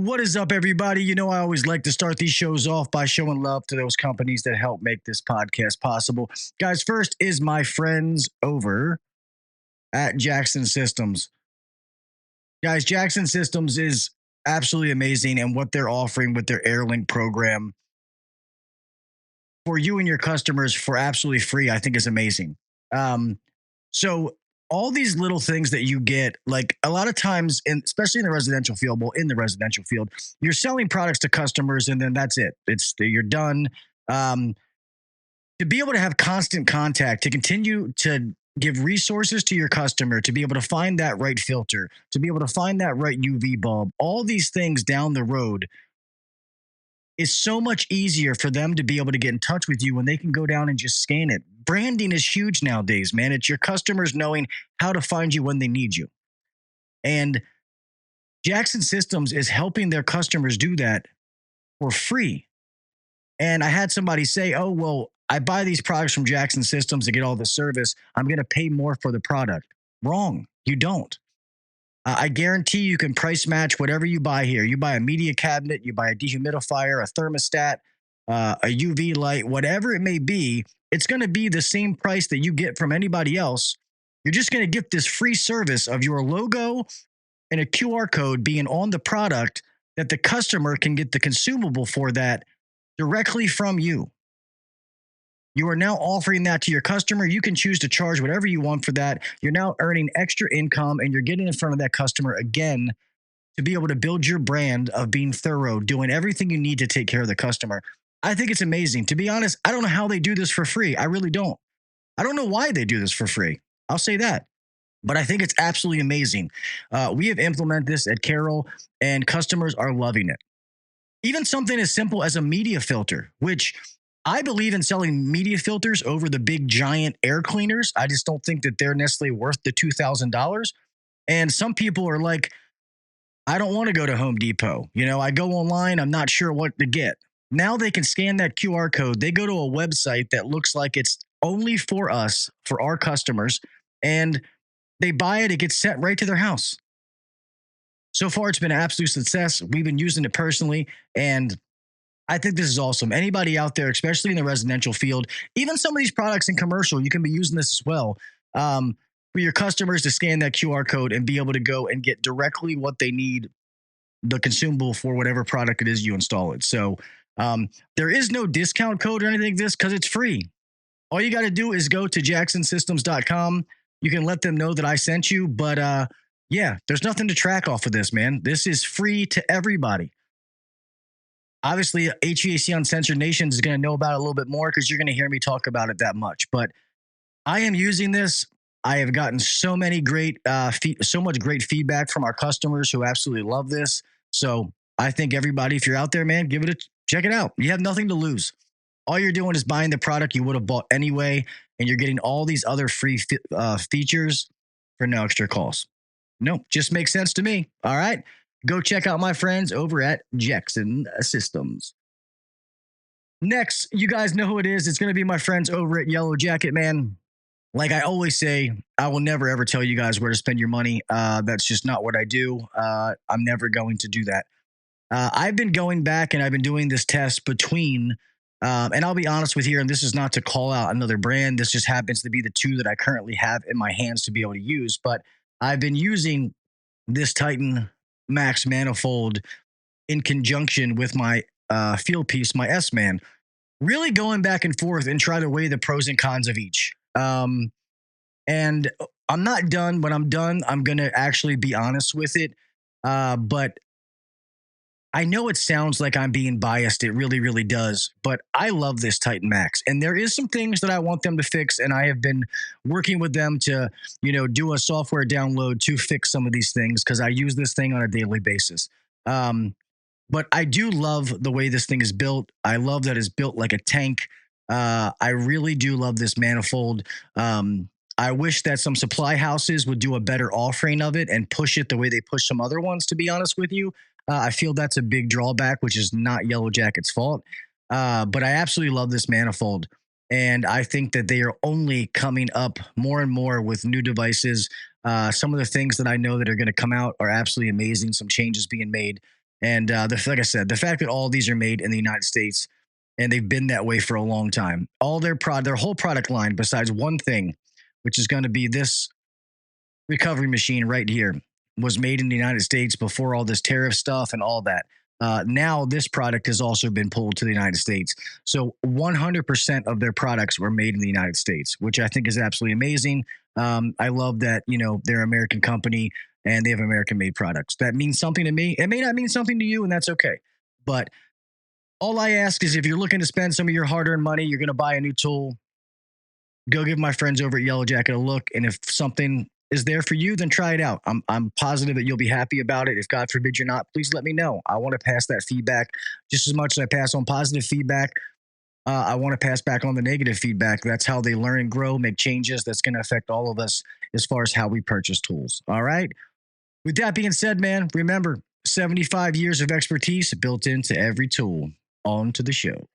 What is up, everybody? You know, I always like to start these shows off by showing love to those companies that help make this podcast possible. Guys, first is my friends over at Jackson Systems. Guys, Jackson Systems is absolutely amazing, and what they're offering with their AirLink program for you and your customers for absolutely free, I think is amazing. So all these little things that you get, like a lot of times, especially in the residential field, you're selling products to customers and then that's it. You're done. To be able to have constant contact, to continue to give resources to your customer, to be able to find that right filter, to be able to find that right UV bulb, all these things down the road is so much easier for them to be able to get in touch with you when they can go down and just scan it. Branding is huge nowadays, man. It's your customers knowing how to find you when they need you. And Jackson Systems is helping their customers do that for free. And I had somebody say, oh, well, I buy these products from Jackson Systems to get all the service. I'm going to pay more for the product. Wrong. You don't. I guarantee you can price match whatever you buy here. You buy a media cabinet, you buy a dehumidifier, a thermostat, a UV light, whatever it may be, it's going to be the same price that you get from anybody else. You're just going to get this free service of your logo and a QR code being on the product that the customer can get the consumable for that directly from you. You are now offering that to your customer. You can choose to charge whatever you want for that. You're now earning extra income and you're getting in front of that customer again to be able to build your brand of being thorough, doing everything you need to take care of the customer. I think it's amazing. To be honest, I don't know how they do this for free. I really don't. I don't know why they do this for free. I'll say that. But I think it's absolutely amazing. We have implemented this at Carroll and customers are loving it. Even something as simple as a media filter, which I believe in selling media filters over the big giant air cleaners. I just don't think that they're necessarily worth the $2,000. And some people are like, I don't want to go to Home Depot. You know, I go online, I'm not sure what to get. Now they can scan that QR code. They go to a website that looks like it's only for us, for our customers, and they buy it. It gets sent right to their house. So far, it's been an absolute success. We've been using it personally, and I think this is awesome. Anybody out there, especially in the residential field, even some of these products in commercial, you can be using this as well for your customers to scan that QR code and be able to go and get directly what they need, the consumable for whatever product it is you install it. So there is no discount code or anything like this because it's free. All you got to do is go to jacksonsystems.com. You can let them know that I sent you. But yeah, there's nothing to track off of this, man. This is free to everybody. Obviously, HVAC Uncensored Nation is going to know about it a little bit more because you're going to hear me talk about it that much. But I am using this. I have gotten so much great feedback from our customers who absolutely love this. So I think everybody, if you're out there, man, check it out. You have nothing to lose. All you're doing is buying the product you would have bought anyway, and you're getting all these other free features for no extra cost. Nope, just makes sense to me. All right. Go check out my friends over at Jackson Systems. Next, you guys know who it is. It's going to be my friends over at Yellow Jacket, man. Like I always say, I will never, ever tell you guys where to spend your money. That's just not what I do. I'm never going to do that. I've been going back and I've been doing this test between, and I'll be honest with you, and this is not to call out another brand. This just happens to be the two that I currently have in my hands to be able to use. But I've been using this Titan Max manifold in conjunction with my field piece, my S-Man, really going back and forth and try to weigh the pros and cons of each. And I'm not done. When I'm done, I'm going to actually be honest with it. But I know it sounds like I'm being biased. It really, really does. But I love this Titan Max. And there is some things that I want them to fix. And I have been working with them to, do a software download to fix some of these things because I use this thing on a daily basis. But I do love the way this thing is built. I love that it's built like a tank. I really do love this manifold. I wish that some supply houses would do a better offering of it and push it the way they push some other ones, to be honest with you. I feel that's a big drawback, which is not Yellow Jacket's fault. But I absolutely love this manifold. And I think that they are only coming up more and more with new devices. Some of the things that I know that are going to come out are absolutely amazing. Some changes being made. And like I said, the fact that all these are made in the United States and they've been that way for a long time, all their whole product line, besides one thing, which is going to be this recovery machine right here, was made in the United States before all this tariff stuff and all that. Now this product has also been pulled to the United States. So 100% of their products were made in the United States, which I think is absolutely amazing. I love that, they're an American company and they have American made products. That means something to me. It may not mean something to you, and that's okay. But all I ask is if you're looking to spend some of your hard earned money, you're going to buy a new tool, go give my friends over at Yellow Jacket a look. And if something is there for you, then try it out. I'm positive that you'll be happy about it. If God forbid you're not, please let me know. I want to pass that feedback just as much as I pass on positive feedback. I want to pass back on the negative feedback. That's how they learn and grow, make changes. That's going to affect all of us as far as how we purchase tools. All right. With that being said, man, remember 75 years of expertise built into every tool. On to the show.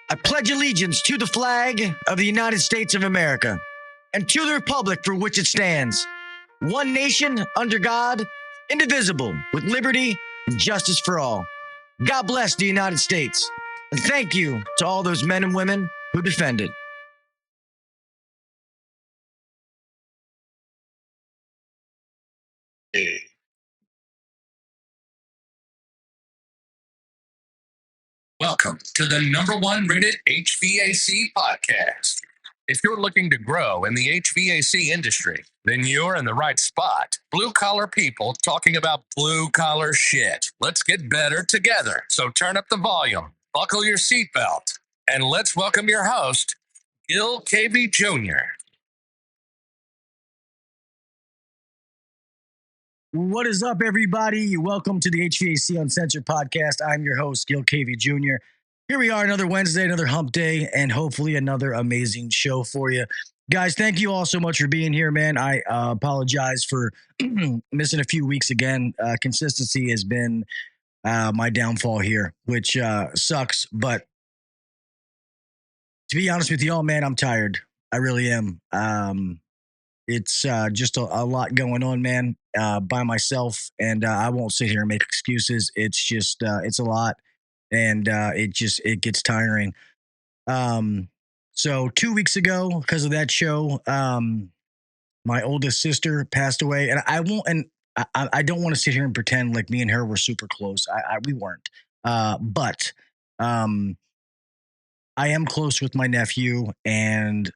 I pledge allegiance to the flag of the United States of America and to the republic for which it stands, one nation under God, indivisible, with liberty and justice for all. God bless the United States, and thank you to all those men and women who defend it. Welcome to the #1 rated HVAC podcast. If you're looking to grow in the HVAC industry, then you're in the right spot. Blue collar people talking about blue collar shit. Let's get better together. So turn up the volume, buckle your seatbelt, and let's welcome your host, Gil KB Jr. What is up, everybody? Welcome to the HVAC Uncensored Podcast. I'm your host, Gil KV Jr. Here we are, another Wednesday, another hump day, and hopefully another amazing show for you. Guys, thank you all so much for being here, man. I apologize for missing a few weeks again. Consistency has been my downfall here, which sucks. But to be honest with y'all, man, I'm tired. I really am. It's just a lot going on, man, by myself. And I won't sit here and make excuses. It's just, it's a lot. And it gets tiring. So 2 weeks ago, because of that show, my oldest sister passed away. And I don't want to sit here and pretend like me and her were super close. We weren't. But I am close with my nephew, and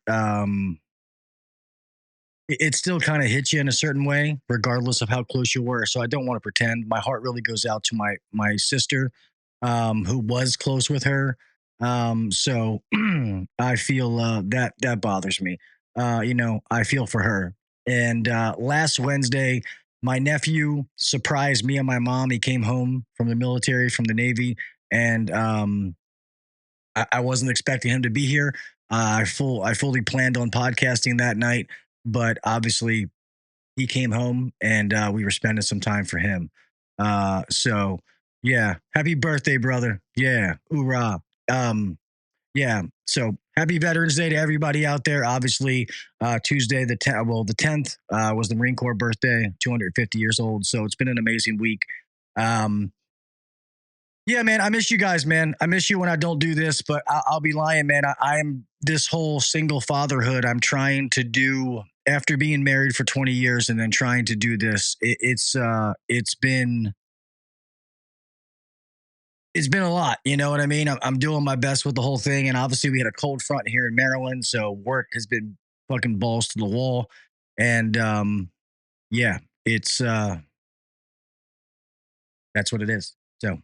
it still kind of hits you in a certain way, regardless of how close you were. So I don't want to pretend. My heart really goes out to my sister, who was close with her. So I feel that bothers me. I feel for her. And last Wednesday, my nephew surprised me and my mom. He came home from the military, from the Navy, and I wasn't expecting him to be here. I fully planned on podcasting that night, but obviously he came home and we were spending some time for him. So yeah, happy birthday, brother. Yeah, hoorah. Yeah, so happy Veterans Day to everybody out there. Obviously, Tuesday the 10th was the Marine Corps birthday, 250 years old. So it's been an amazing week. Yeah, man, I miss you guys, man. I miss you when I don't do this, but I'll be lying, man. I'm this whole single fatherhood I'm trying to do after being married for 20 years and then trying to do this. It's been a lot. You know what I mean? I'm doing my best with the whole thing. And obviously we had a cold front here in Maryland. So work has been fucking balls to the wall. And yeah, it's that's what it is. So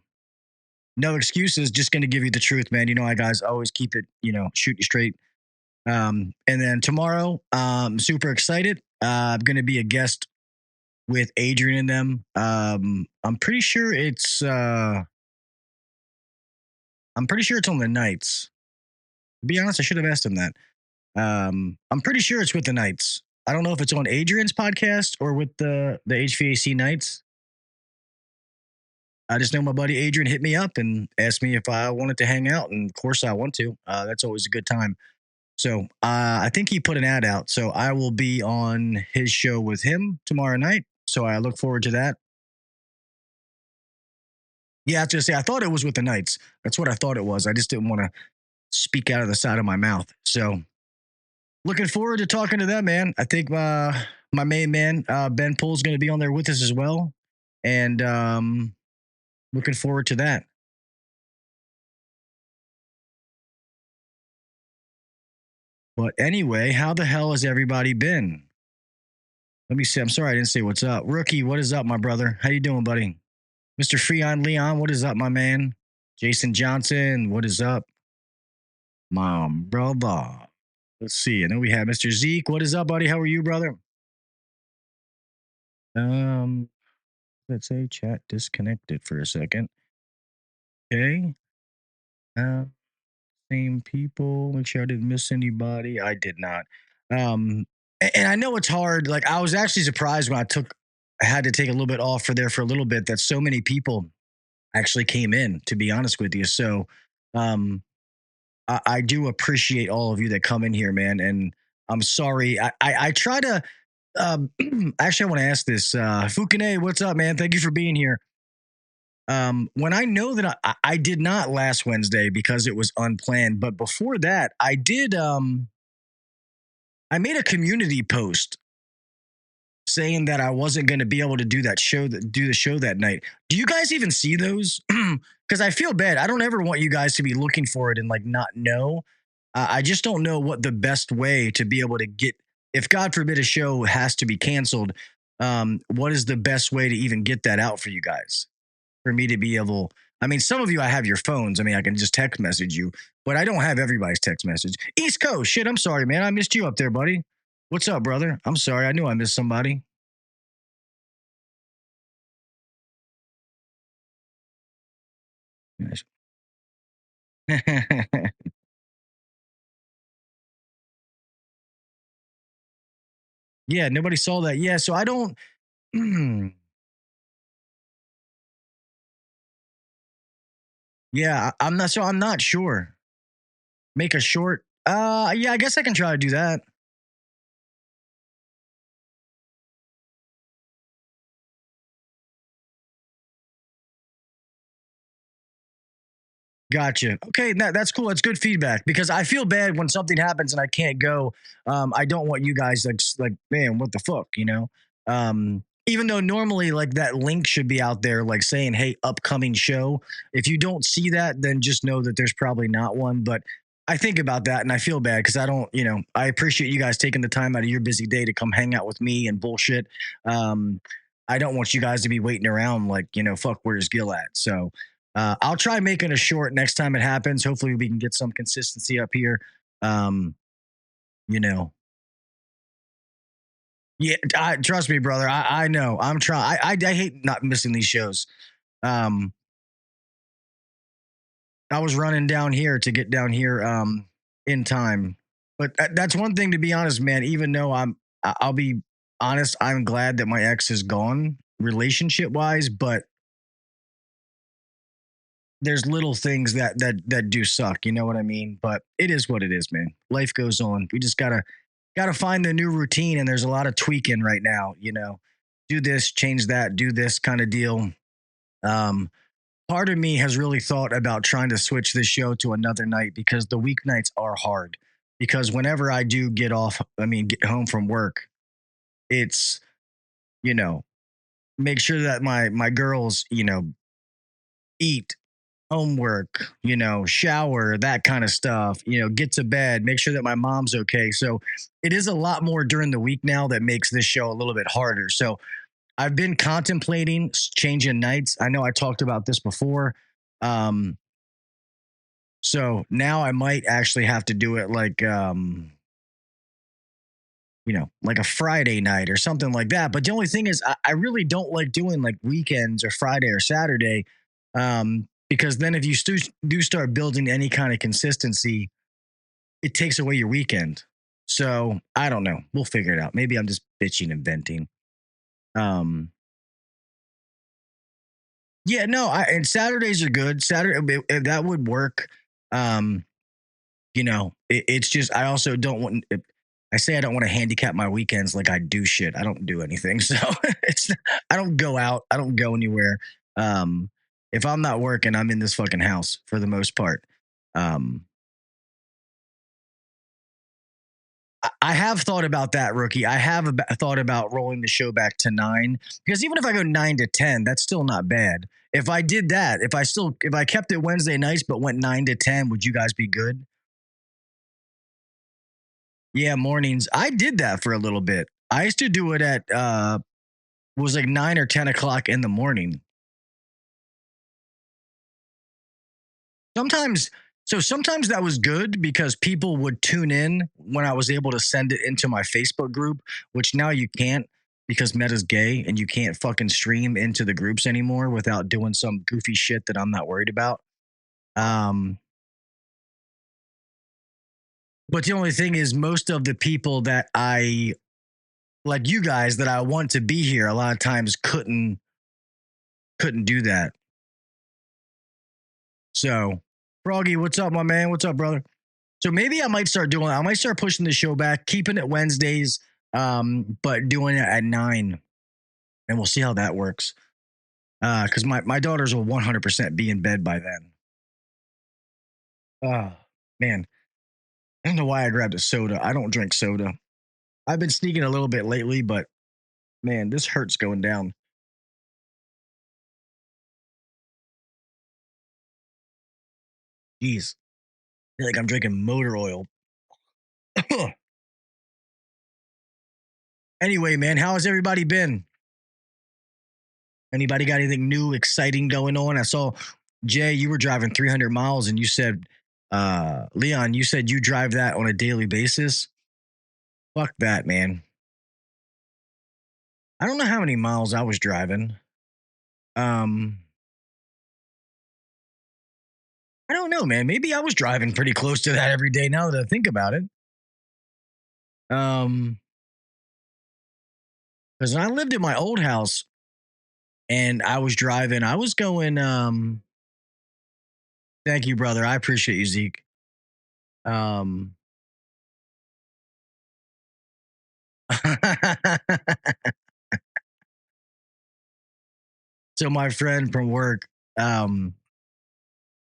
no excuses, just going to give you the truth, man. You know, I guys always keep it, shoot you straight. And then tomorrow, super excited. I'm going to be a guest with Adrian and them. I'm pretty sure it's on the nights. To be honest, I should have asked him that. I'm pretty sure it's with the Knights. I don't know if it's on Adrian's podcast or with the HVAC Knights. I just know my buddy Adrian hit me up and asked me if I wanted to hang out, and of course I want to. That's always a good time. So I think he put an ad out. So I will be on his show with him tomorrow night. So I look forward to that. Yeah, I have to say, I thought it was with the Knights. That's what I thought it was. I just didn't want to speak out of the side of my mouth. So looking forward to talking to them, man. I think my main man, Ben Pool's going to be on there with us as well. And looking forward to that. But anyway, how the hell has everybody been? Let me see. I'm sorry I didn't say what's up. Rookie, what is up, my brother? How you doing, buddy? Mr. Freon Leon, what is up, my man? Jason Johnson, what is up? My brother. Let's see. I know we have Mr. Zeke. What is up, buddy? How are you, brother? Um, let's say chat disconnected for a second. Okay. Uh, Same people. Make sure I didn't miss anybody. I did not. And I know it's hard. Like I was actually surprised when I had to take a little bit off for there for a little bit that so many people actually came in, to be honest with you. So um I do appreciate all of you that come in here, man. And I'm sorry. I try to actually I want to ask this. Fukune, what's up, man? Thank you for being here. When I know that I did not last Wednesday because it was unplanned, but before that, I did I made a community post saying that I wasn't going to be able to do the show that night. Do you guys even see those? Because I feel bad. I don't ever want you guys to be looking for it and like not know. I just don't know what the best way to be able to get. If God forbid a show has to be canceled, what is the best way to even get that out for you guys? For me to be able. I mean, some of you I have your phones. I mean, I can just text message you, but I don't have everybody's text message. East Coast, shit. I'm sorry, man. I missed you up there, buddy. What's up, brother? I'm sorry. I knew I missed somebody. Nice. Yeah, nobody saw that. Yeah, so I don't. Yeah, I'm not. So I'm not sure. Make a short. Yeah, I guess I can try to do that. Gotcha. Okay, that's cool. That's good feedback because I feel bad when something happens and I can't go. I don't want you guys like man, what the fuck, you know? Even though normally like that link should be out there, like saying, "Hey, upcoming show." If you don't see that, then just know that there's probably not one. But I think about that and I feel bad because I don't, I appreciate you guys taking the time out of your busy day to come hang out with me and bullshit. Um, I don't want you guys to be waiting around like, fuck, where's Gil at? So I'll try making a short next time it happens. Hopefully, we can get some consistency up here. Um, you know, yeah, trust me, brother. I know. I'm trying. I hate not missing these shows. Um, I was running down here to get down here in time, but that's one thing to be honest, man. Even though I'll be honest. I'm glad that my ex is gone, relationship wise, but there's little things that do suck. You know what I mean? But it is what it is, man. Life goes on. We just gotta find the new routine, and there's a lot of tweaking right now. Do this, change that, do this kind of deal. Um, Part of me has really thought about trying to switch this show to another night because the weeknights are hard. Because whenever I do get off, I mean, get home from work, it's you know make sure that my girls eat, homework, shower, that kind of stuff, get to bed, make sure that my mom's okay. So it is a lot more during the week now that makes this show a little bit harder. So I've been contemplating changing nights. I know I talked about this before. Um, so now I might actually have to do it like a Friday night or something like that. But the only thing is, I really don't like doing like weekends or Friday or Saturday, because then if you do start building any kind of consistency, it takes away your weekend. So I don't know. We'll figure it out. Maybe I'm just, bitching and venting. Um, Yeah, no, and Saturdays are good. Saturday that would work. Um, it's just I also don't want. I say I don't want to handicap my weekends like I do shit. I don't do anything, so it's I don't go out. I don't go anywhere. Um, if I'm not working, I'm in this fucking house for the most part. Um, I have thought about that, rookie. I have thought about rolling the show back to 9 because even if I go 9 to 10, that's still not bad. If I did that, if I kept it Wednesday nights but went 9 to 10, would you guys be good? Yeah, mornings. I did that for a little bit. I used to do it at was like 9 or 10 o'clock in the morning. Sometimes, sometimes that was good because people would tune in when I was able to send it into my Facebook group, which now you can't because Meta's gay and you can't fucking stream into the groups anymore without doing some goofy shit that I'm not worried about. Um, but the only thing is, most of the people that I like, you guys that I want to be here, a lot of times couldn't do that. So, Froggy, what's up, my man? What's up, brother? So maybe I might start pushing the show back, keeping it Wednesdays, but doing it at 9. And we'll see how that works. Because my daughters will 100% be in bed by then. Oh, man. I don't know why I grabbed a soda. I don't drink soda. I've been sneaking a little bit lately, but man, this hurts going down. Jeez. I feel like I'm drinking motor oil. Anyway, man, how has everybody been? Anybody got anything new, exciting going on? I saw Jay, you were driving 300 miles and you said, Leon, you said you drive that on a daily basis. Fuck that, man. I don't know how many miles I was driving. Um, I don't know, man. Maybe I was driving pretty close to that every day now that I think about it. Um, because when I lived at my old house and I was driving, I was going, thank you, brother. I appreciate you, Zeke. Um, so my friend from work,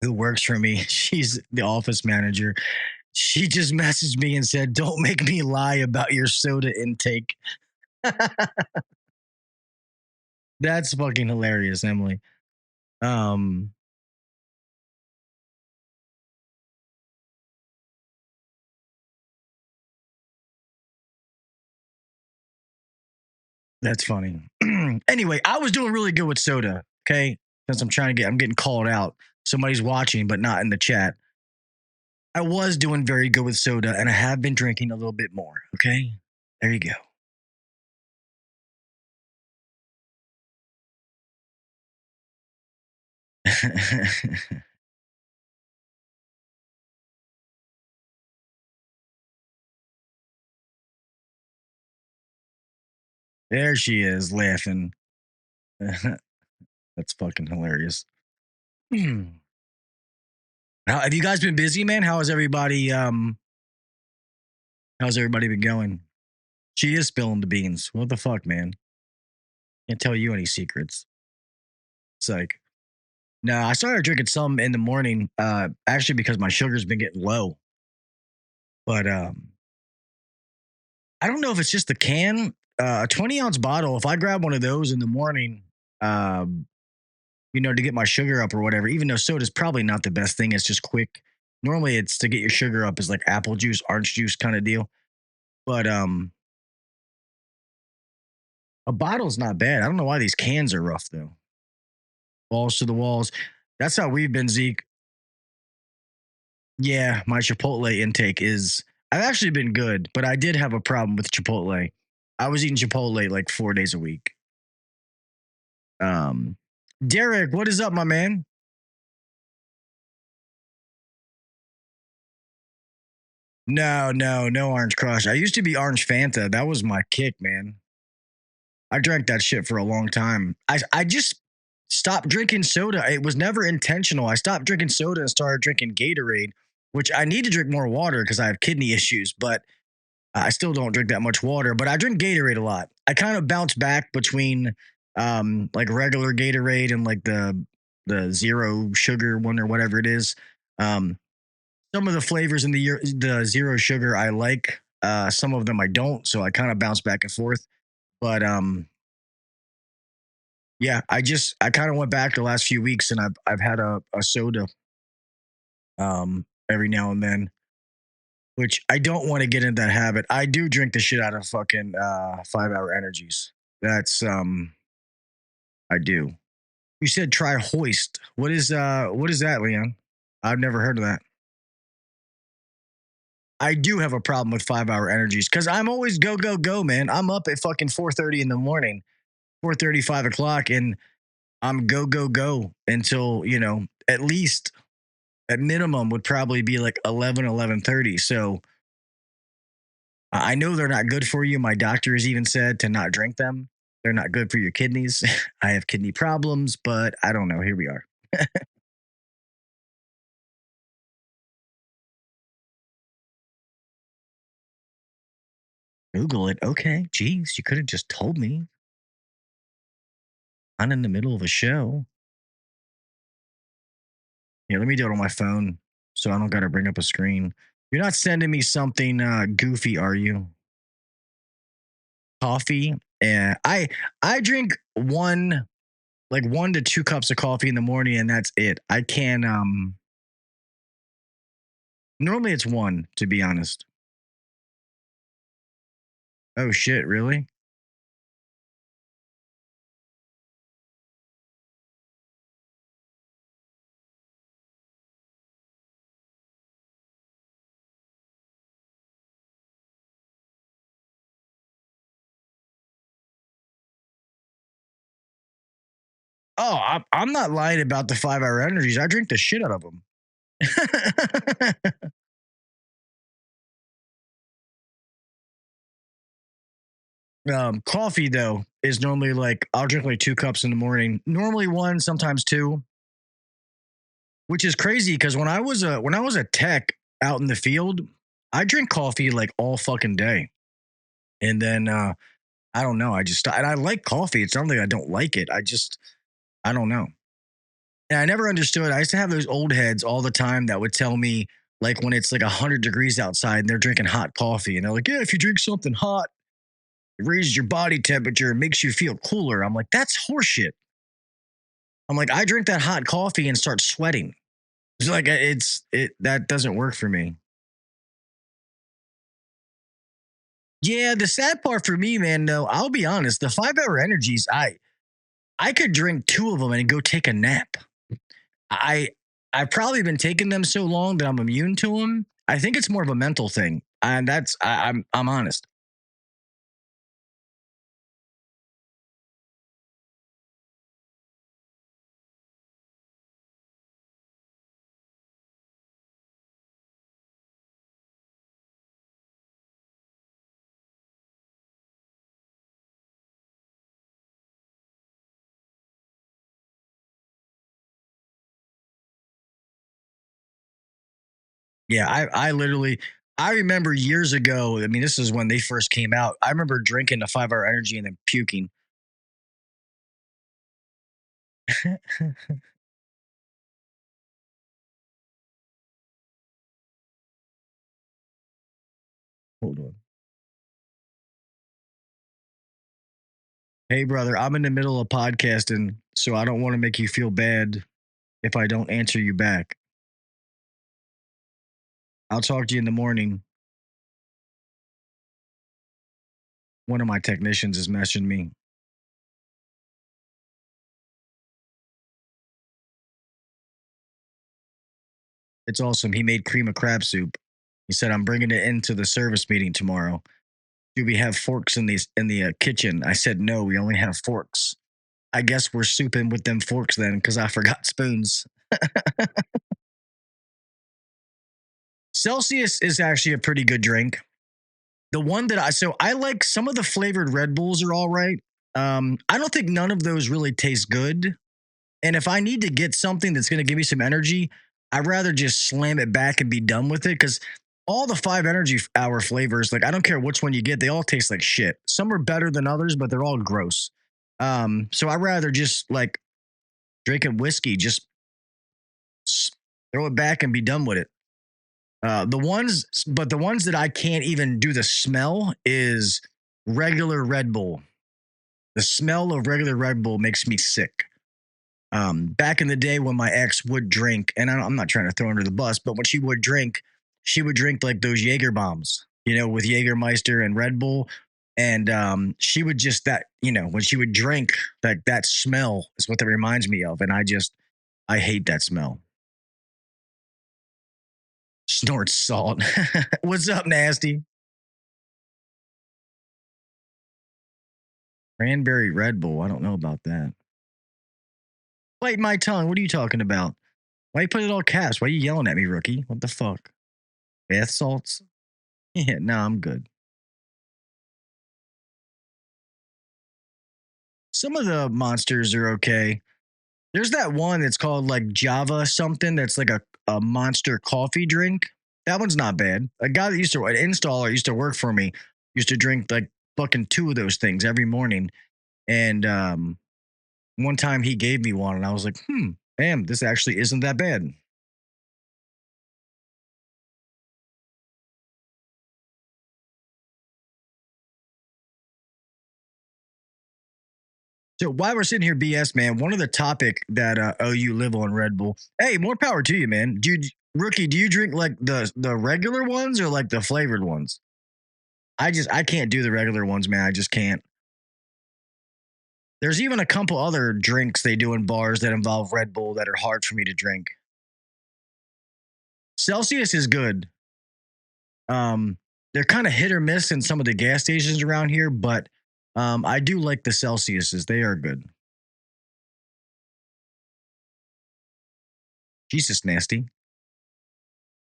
who works for me, she's the office manager. She just messaged me and said, "Don't make me lie about your soda intake." That's fucking hilarious, Emily. Um, that's funny. Anyway, I was doing really good with soda. Okay, since I'm getting called out. Somebody's watching, but not in the chat. I was doing very good with soda, and I have been drinking a little bit more. Okay, there you go. There she is laughing. That's fucking hilarious. Have you guys been busy, man? How's everybody been going? She is spilling the beans. What the fuck, man? Can't tell you any secrets. It's like, no, I started drinking some in the morning, actually because my sugar's been getting low. But I don't know if it's just the can. A 20-ounce bottle, if I grab one of those in the morning, um, to get my sugar up or whatever, even though soda's probably not the best thing, it's just quick. Normally it's to get your sugar up is like apple juice, orange juice kind of deal. But a bottle's not bad. I don't know why these cans are rough though. Balls to the walls. That's how we've been, Zeke. Yeah, my Chipotle intake is. I've actually been good, but I did have a problem with Chipotle. I was eating Chipotle like 4 days a week. Um, Derek, what is up, my man? No Orange Crush. I used to be Orange Fanta. That was my kick, man. I drank that shit for a long time. I just stopped drinking soda. It was never intentional. I stopped drinking soda and started drinking Gatorade, which I need to drink more water because I have kidney issues, but I still don't drink that much water, but I drink Gatorade a lot. I kind of bounce back between like regular Gatorade and like the zero sugar one or whatever it is. Um, some of the flavors in the zero sugar I like. Some of them I don't, so I kind of bounce back and forth. But yeah, I kind of went back the last few weeks and I've had a soda every now and then, which I don't want to get into that habit. I do drink the shit out of fucking 5 hour energies. That's I do. You said try hoist. What is that, Leon? I've never heard of that. I do have a problem with 5 hour energies because I'm always go, go, go, man. I'm up at fucking 4:30 in the morning, 4:30, 5 o'clock, and I'm go, go, go until, at least at minimum would probably be like 11, 11:30. So I know they're not good for you. My doctor has even said to not drink them. They're not good for your kidneys. I have kidney problems, but I don't know. Here we are. Google it. Okay. Geez, you could have just told me. I'm in the middle of a show. Yeah, let me do it on my phone so I don't got to bring up a screen. You're not sending me something goofy, are you? Coffee. And I drink like 1 to 2 cups of coffee in the morning, and that's it. I can normally it's one, to be honest. Oh shit, really? Oh, I'm not lying about the 5 hour energies. I drink the shit out of them. Coffee though is normally like I'll drink like 2 cups in the morning. Normally one, sometimes two, which is crazy because when I was a tech out in the field, I drink coffee like all fucking day. And then I don't know. And I like coffee. It's something I don't like it. I don't know. And I never understood. I used to have those old heads all the time that would tell me like when it's like 100 degrees outside and they're drinking hot coffee and they're like, yeah, if you drink something hot, it raises your body temperature, makes you feel cooler. I'm like, that's horseshit. I'm like, I drink that hot coffee and start sweating. It's like that doesn't work for me. Yeah, the sad part for me, man, though, I'll be honest, the 5 hour energies, I could drink two of them and go take a nap. I I've probably been taking them so long that I'm immune to them. I think it's more of a mental thing, and I'm honest. Yeah, I remember years ago. I mean, this is when they first came out. I remember drinking the 5 hour energy and then puking. Hold on. Hey, brother, I'm in the middle of podcasting, so I don't want to make you feel bad if I don't answer you back. I'll talk to you in the morning. One of my technicians is messaging me. It's awesome. He made cream of crab soup. He said, I'm bringing it into the service meeting tomorrow. Do we have forks in the kitchen? I said, no, we only have forks. I guess we're souping with them forks then because I forgot spoons. Celsius is actually a pretty good drink. The one that I like some of the flavored Red Bulls are all right. I don't think none of those really taste good. And if I need to get something that's going to give me some energy, I'd rather just slam it back and be done with it because all the 5 energy hour flavors, like I don't care which one you get, they all taste like shit. Some are better than others, but they're all gross. So I'd rather just like drinking whiskey, just throw it back and be done with it. The ones that I can't even do the smell is regular Red Bull. The smell of regular Red Bull makes me sick. Back in the day when my ex would drink, and I'm not trying to throw her under the bus, but when she would drink like those Jaeger bombs, with Jägermeister and Red Bull. And she would just when she would drink, that smell is what that reminds me of. And I hate that smell. Snort salt. What's up, nasty? Cranberry Red Bull. I don't know about that. Bite my tongue. What are you talking about? Why you put it all caps? Why are you yelling at me, rookie? What the fuck? Bath salts? Yeah, no, I'm good. Some of the monsters are okay. There's that one that's called like Java something that's like a monster coffee drink. That one's not bad. A guy that an installer used to work for me, used to drink like fucking 2 of those things every morning. And one time he gave me one and I was like, damn, this actually isn't that bad. So while we're sitting here, BS, man, one of the topic that you live on Red Bull. Hey, more power to you, man. Dude, rookie, do you drink like the regular ones or like the flavored ones? I can't do the regular ones, man. I just can't. There's even a couple other drinks they do in bars that involve Red Bull that are hard for me to drink. Celsius is good. They're kind of hit or miss in some of the gas stations around here, but I do like the Celsiuses. They are good. Jesus, nasty.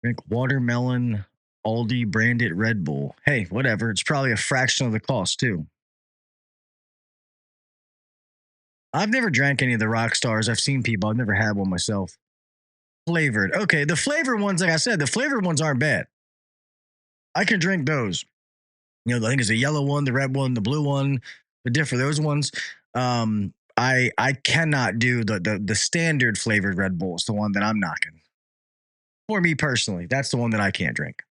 Drink watermelon Aldi branded Red Bull. Hey, whatever. It's probably a fraction of the cost too. I've never drank any of the rock stars. I've seen people. I've never had one myself. Flavored. Okay, the flavored ones, like I said, the flavored ones aren't bad. I can drink those. I think it's the yellow one, the red one, the blue one, the different those ones. I cannot do the standard flavored Red Bull. It's the one that I'm knocking. For me personally, that's the one that I can't drink.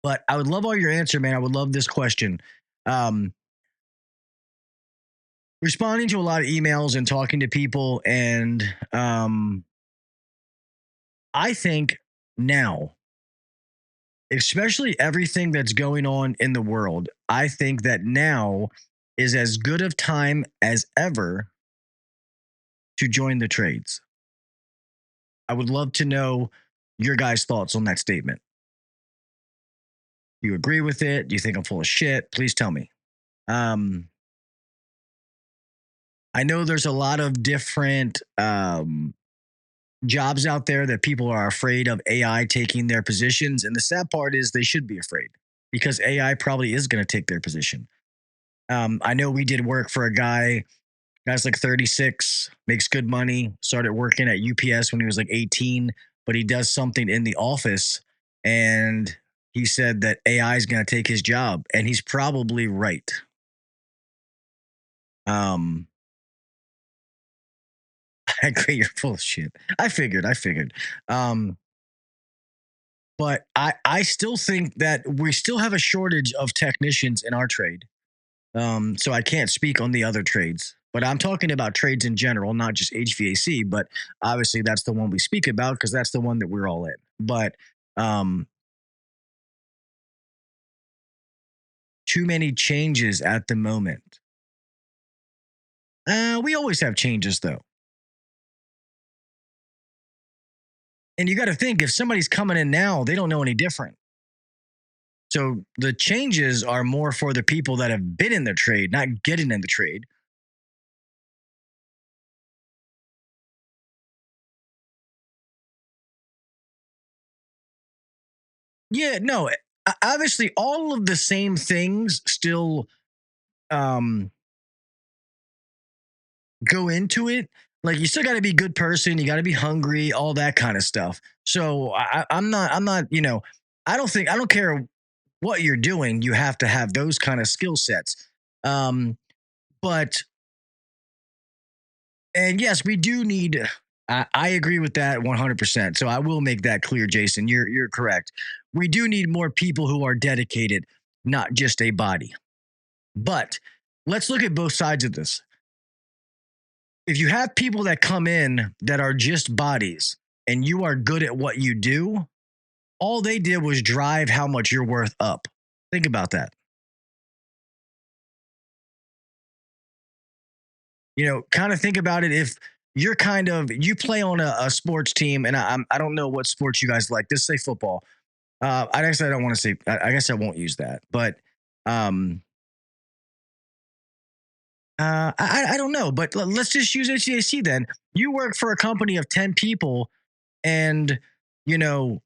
But I would love all your answer, man. I would love this question. Responding to a lot of emails and talking to people, and I think now, especially everything that's going on in the world, I think that now is as good of time as ever to join the trades. I would love to know your guys' thoughts on that statement. Do you agree with it? Do you think I'm full of shit? Please tell me. I know there's a lot of different jobs out there that people are afraid of AI taking their positions. And the sad part is they should be afraid because AI probably is going to take their position. I know we did work for a guy's like 36, makes good money, started working at UPS when he was like 18, but he does something in the office and he said that AI is going to take his job. And he's probably right. I agree. You're full of shit. I figured. But I still think that we still have a shortage of technicians in our trade. So I can't speak on the other trades, but I'm talking about trades in general, not just HVAC. But obviously, that's the one we speak about because that's the one that we're all in. But too many changes at the moment. We always have changes, though. And you got to think if somebody's coming in now, they don't know any different. So the changes are more for the people that have been in the trade, not getting in the trade. Yeah, no, obviously all of the same things still go into it, like you still got to be a good person. You got to be hungry, all that kind of stuff. So I'm not, I don't care what you're doing. You have to have those kind of skill sets. Um, but, and yes, we do need, I agree with that 100%. So I will make that clear, Jason. You're correct. We do need more people who are dedicated, not just a body. But let's look at both sides of this. If you have people that come in that are just bodies and you are good at what you do, all they did was drive how much you're worth up. Think about that. Kind of think about it. If you're you play on a sports team, and I don't know what sports you guys like. Just say football. I guess I don't want to say. I guess I won't use that. But um, I don't know. But let's just use HVAC then. You work for a company of 10 people, and you know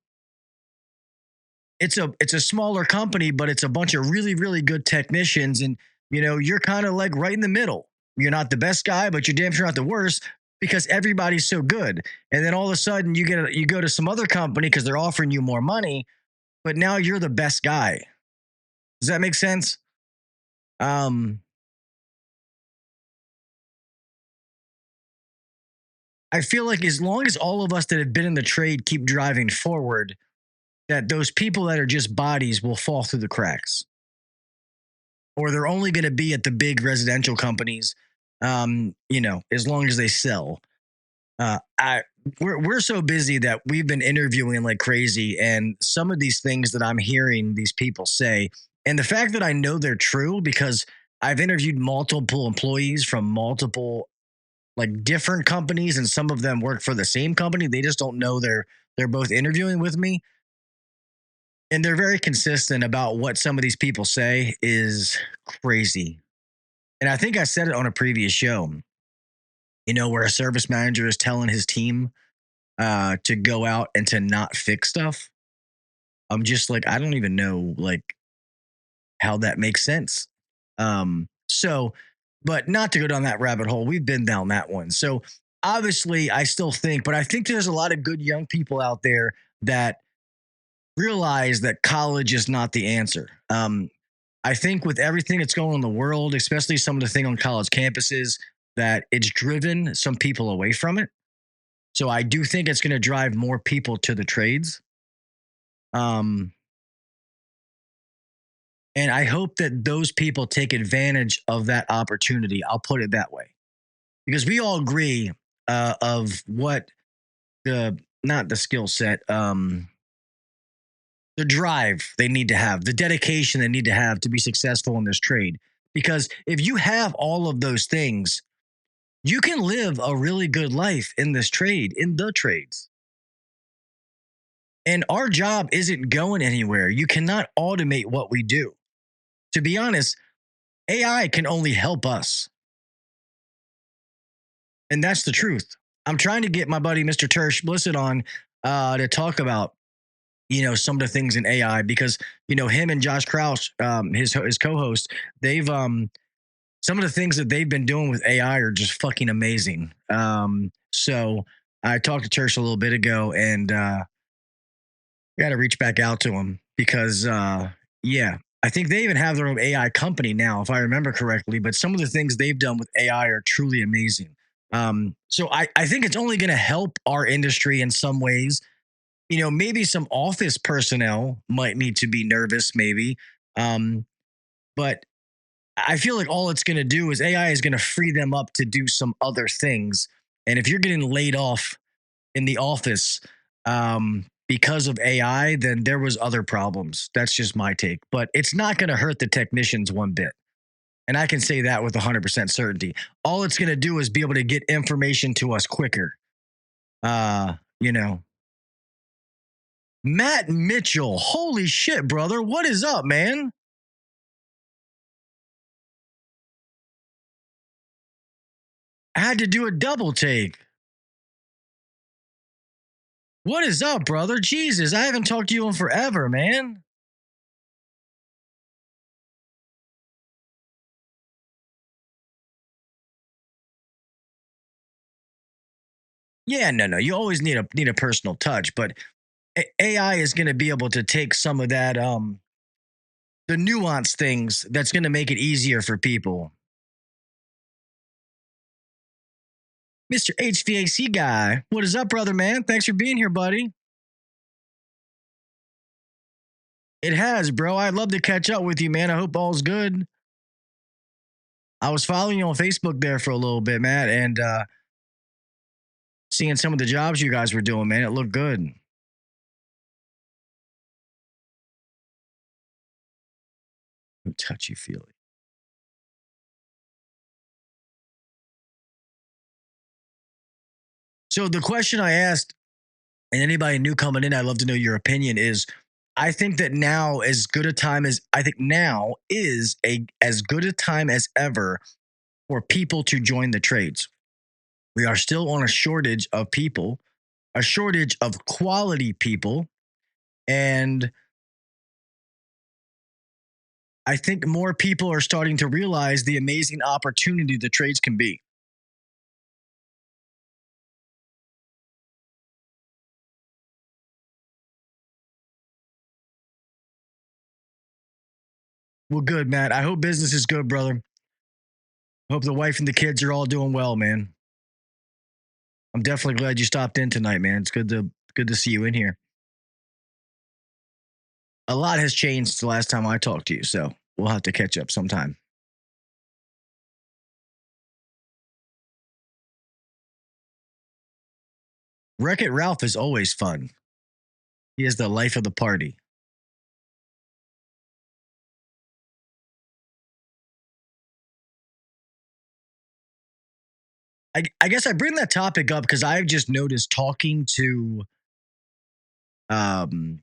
it's a smaller company, but it's a bunch of really, really good technicians. And, you're kind of like right in the middle. You're not the best guy, but you're damn sure not the worst because everybody's so good. And then all of a sudden you go to some other company because they're offering you more money, but now you're the best guy. Does that make sense? Um, I feel like as long as all of us that have been in the trade keep driving forward, that those people that are just bodies will fall through the cracks. Or they're only going to be at the big residential companies, as long as they sell. I we're so busy that we've been interviewing like crazy, and some of these things that I'm hearing these people say, and the fact that I know they're true because I've interviewed multiple employees from multiple like different companies, and some of them work for the same company. They just don't know they're both interviewing with me, and they're very consistent about what some of these people say is crazy. And I think I said it on a previous show, where a service manager is telling his team to go out and to not fix stuff. I'm just like, I don't even know like how that makes sense. So, but not to go down that rabbit hole. We've been down that one. So obviously I still think, but I think there's a lot of good young people out there that realize that college is not the answer. I think with everything that's going on in the world, especially some of the thing on college campuses, that it's driven some people away from it. So I do think it's going to drive more people to the trades. Um, and I hope that those people take advantage of that opportunity. I'll put it that way, because we all agree of what the not the skill set, the drive they need to have, the dedication they need to have to be successful in this trade. Because if you have all of those things, you can live a really good life in this trade, in the trades. And our job isn't going anywhere. You cannot automate what we do. To be honest, AI can only help us. And that's the truth. I'm trying to get my buddy Mr. Tersh Blissett on to talk about, some of the things in AI because, him and Josh Kraus, his co-host, they've some of the things that they've been doing with AI are just fucking amazing. So I talked to Tersh a little bit ago, and got to reach back out to him because, yeah, I think they even have their own AI company now, if I remember correctly. But some of the things they've done with AI are truly amazing. So I think it's only going to help our industry in some ways. Maybe some office personnel might need to be nervous, maybe. But I feel like all it's going to do is AI is going to free them up to do some other things. And if you're getting laid off in the office because of AI, then there was other problems. That's just my take. But it's not going to hurt the technicians one bit. And I can say that with 100% certainty. All it's going to do is be able to get information to us quicker. You know, Matt Mitchell. Holy shit, brother. What is up, man? I had to do a double take. What is up, brother? Jesus, I haven't talked to you in forever, man. Yeah, no. You always need a personal touch, but AI is going to be able to take some of that the nuanced things that's going to make it easier for people. Mr. HVAC guy, what is up, brother, man? Thanks for being here, buddy. It has, bro. I'd love to catch up with you, man. I hope all's good. I was following you on Facebook there for a little bit, man, and seeing some of the jobs you guys were doing, man. It looked good. Touchy feely. So the question I asked, and anybody new coming in, I'd love to know your opinion, is I think that now I think now is as good a time as ever for people to join the trades. We are still on a shortage of people, a shortage of quality people, and I think more people are starting to realize the amazing opportunity the trades can be. Well, good, Matt. I hope business is good, brother. Hope the wife and the kids are all doing well, man. I'm definitely glad you stopped in tonight, man. It's good to see you in here. A lot has changed the last time I talked to you, so we'll have to catch up sometime. Wreck-It Ralph is always fun. He is the life of the party. I guess I bring that topic up because I've just noticed talking to um,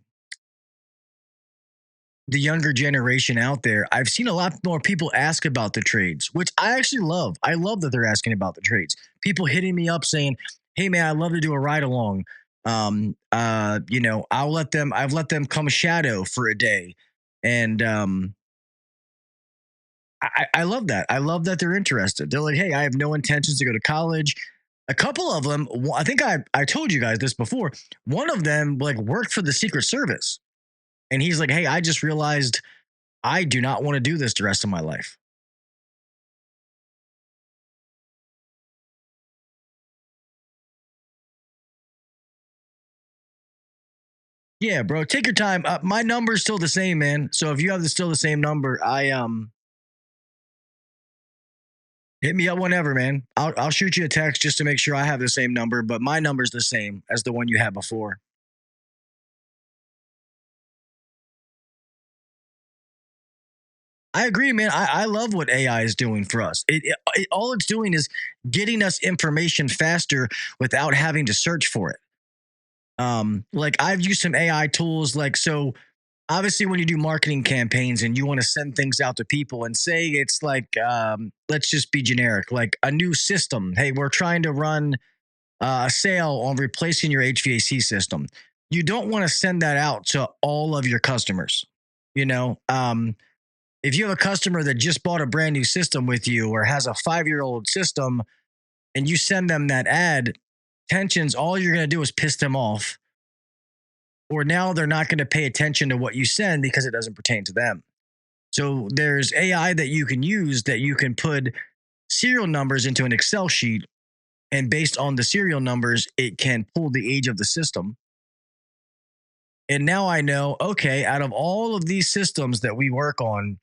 the younger generation out there, I've seen a lot more people ask about the trades, which I actually love. I love that they're asking about the trades. People hitting me up saying, "Hey man, I'd love to do a ride along. I've let them come shadow for a day." And I love that. I love that they're interested. They're like, "Hey, I have no intentions to go to college." A couple of them, I think I told you guys this before. One of them like worked for the Secret Service. And he's like, "Hey, I just realized I do not want to do this the rest of my life." Yeah, bro, take your time. My number's still the same, man. So if you have still the same number, I hit me up whenever, man. I'll shoot you a text just to make sure I have the same number, but my number's the same as the one you had before. I agree, man. I love what AI is doing for us. All it's doing is getting us information faster without having to search for it. Like I've used some AI tools, like so obviously when you do marketing campaigns and you want to send things out to people and say it's like let's just be generic, like a new system. Hey, we're trying to run a sale on replacing your HVAC system. You don't want to send that out to all of your customers. You know, if you have a customer that just bought a brand new system with you or has a 5-year-old system and you send them that ad, tensions, all you're going to do is piss them off, or now they're not going to pay attention to what you send because it doesn't pertain to them. So there's AI that you can use, that you can put serial numbers into an Excel sheet, and based on the serial numbers, it can pull the age of the system. And now I know, okay, out of all of these systems that we work on,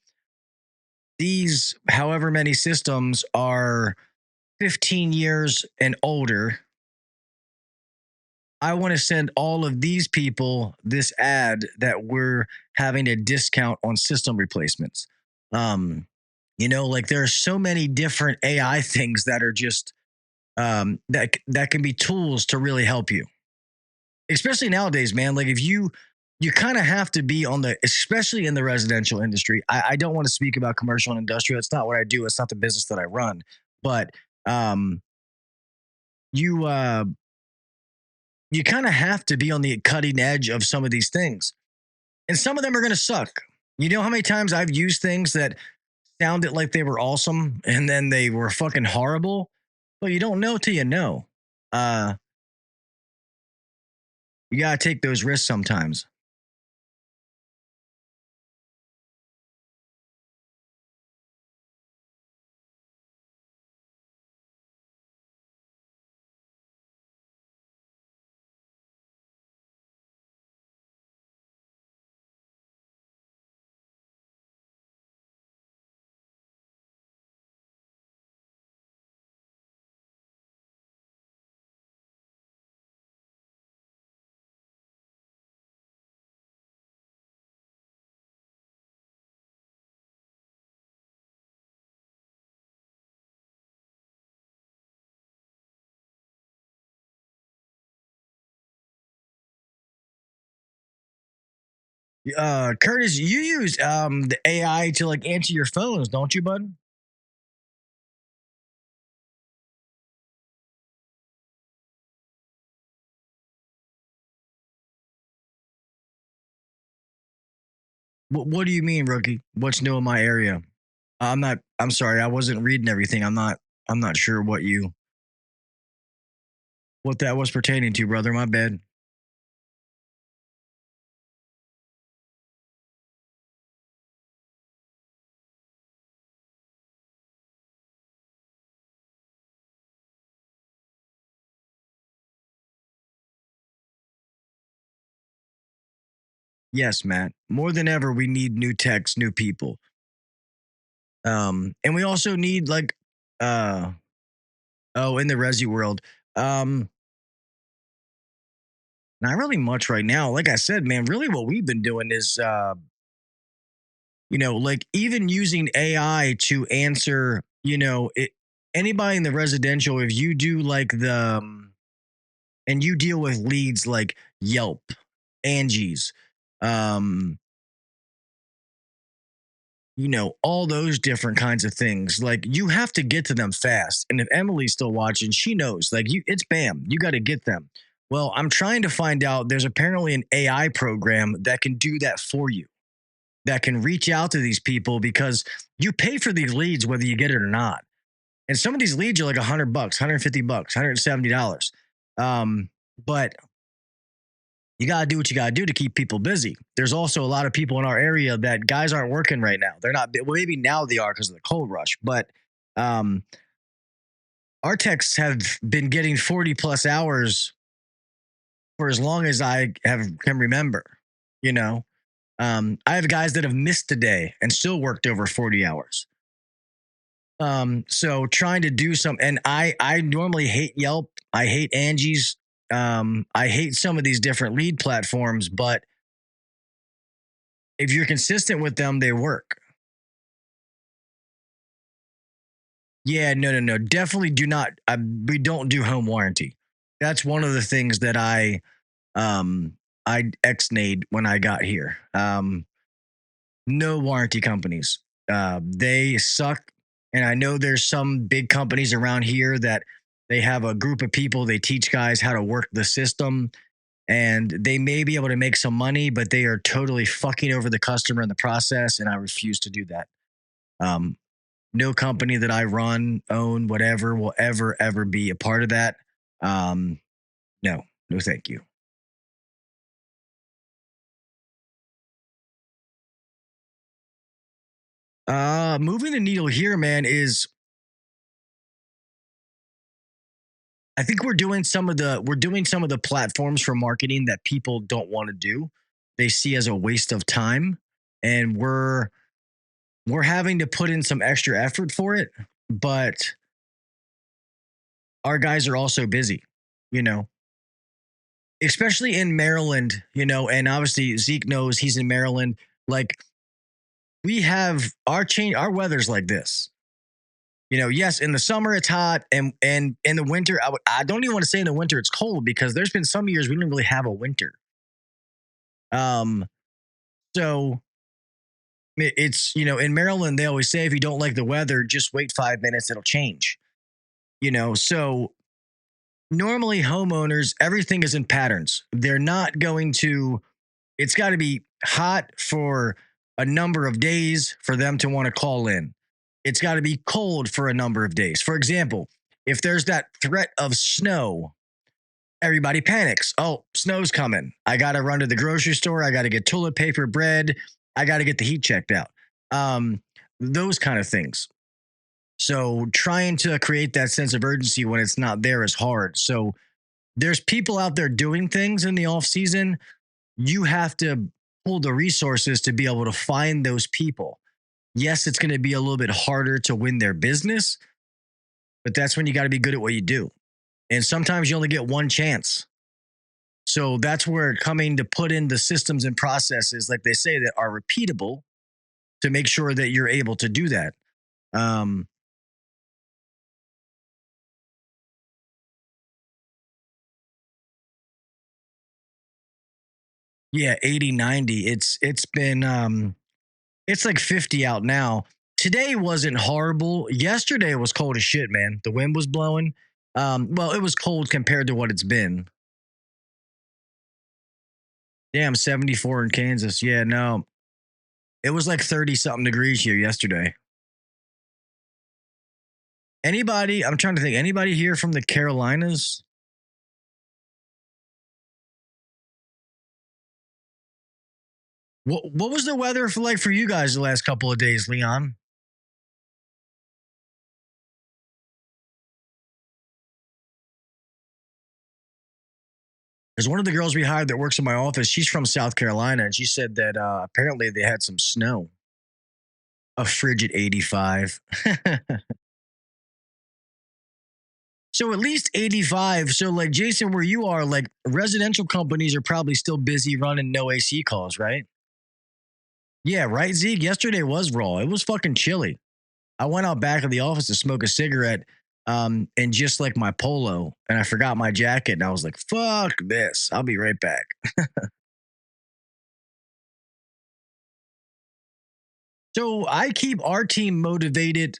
these however many systems are 15 years and older. I want to send all of these people this ad that we're having a discount on system replacements. Um, like there are so many different AI things that are just that can be tools to really help you, especially nowadays, man. Like if you kind of have to be on the, especially in the residential industry. I don't want to speak about commercial and industrial. It's not what I do. It's not the business that I run. But you you kind of have to be on the cutting edge of some of these things. And some of them are going to suck. You know how many times I've used things that sounded like they were awesome and then they were fucking horrible? Well, you don't know till you know. You got to take those risks sometimes. Curtis, you use the AI to like answer your phones, don't you, bud? What do you mean, rookie? What's new in my area? I'm not. I'm sorry. I wasn't reading everything. I'm not. I'm not sure what that was pertaining to, brother. My bad. Yes, Matt. More than ever, we need new techs, new people. And we also need like, uh, oh, in the resi world, um, not really much right now. Like I said, man, really what we've been doing is, like even using AI to answer, anybody in the residential, if you do like and you deal with leads like Yelp, Angie's, um, all those different kinds of things. Like you have to get to them fast. And if Emily's still watching, she knows like it's bam, you got to get them. Well, I'm trying to find out there's apparently an AI program that can do that for you, that can reach out to these people because you pay for these leads, whether you get it or not. And some of these leads are like $100, $150, $170. But you got to do what you got to do to keep people busy. There's also a lot of people in our area that guys aren't working right now. They're not, well, maybe now they are because of the cold rush, but um, our techs have been getting 40 plus hours for as long as can remember. You know, I have guys that have missed a day and still worked over 40 hours. So trying to do some, and I normally hate Yelp. I hate Angie's. I hate some of these different lead platforms, but if you're consistent with them, they work. Yeah, no. Definitely do not. We don't do home warranty. That's one of the things that I ex-nayed when I got here. No warranty companies. They suck. And I know there's some big companies around here that they have a group of people. They teach guys how to work the system, and they may be able to make some money, but they are totally fucking over the customer in the process. And I refuse to do that. Um, no company that I run, own, whatever will ever be a part of that. Um, no, thank you. Moving the needle here, man, is I think we're doing some of the platforms for marketing that people don't want to do. They see as a waste of time, and we're having to put in some extra effort for it, but our guys are also busy, you know, especially in Maryland, and obviously Zeke knows he's in Maryland. Like we have our weather's like this. Yes, in the summer it's hot, and in the winter I don't even want to say in the winter it's cold because there's been some years we didn't really have a winter. Um, so it's in Maryland they always say if you don't like the weather, just wait 5 minutes, it'll change. So normally homeowners, everything is in patterns. They're not going to. It's got to be hot for a number of days for them to want to call in. It's got to be cold for a number of days. For example, if there's that threat of snow, Everybody panics. Oh, snow's coming. I got to run to the grocery store. I got to get toilet paper, bread. I got to get the heat checked out. Um, those kind of things. So trying to create that sense of urgency when it's not there is hard. So there's people out there doing things in the off season. You have to pull the resources to be able to find those people. Yes, it's going to be a little bit harder to win their business, but that's when you got to be good at what you do. And sometimes you only get one chance. So that's where coming to put in the systems and processes, like they say, that are repeatable to make sure that you're able to do that. Um, yeah, 80, 90. It's been it's like 50 out now. Today wasn't horrible. Yesterday was cold as shit, man. The wind was blowing. Well, it was cold compared to what it's been. Damn, 74 in Kansas. Yeah, no. It was like 30 something degrees here yesterday. Anybody, I'm trying to think, anybody here from the Carolinas? What was the weather for like for you guys the last couple of days, Leon? There's one of the girls we hired that works in my office. She's from South Carolina, and she said that apparently they had some snow. A frigid 85. So at least 85. So like Jason, where you are, like residential companies are probably still busy running no AC calls, right? Yeah, right, Zeke. Yesterday was raw. It was fucking chilly. I went out back of the office to smoke a cigarette, and just like my polo, and I forgot my jacket, and I was like, "Fuck this! I'll be right back." So I keep our team motivated.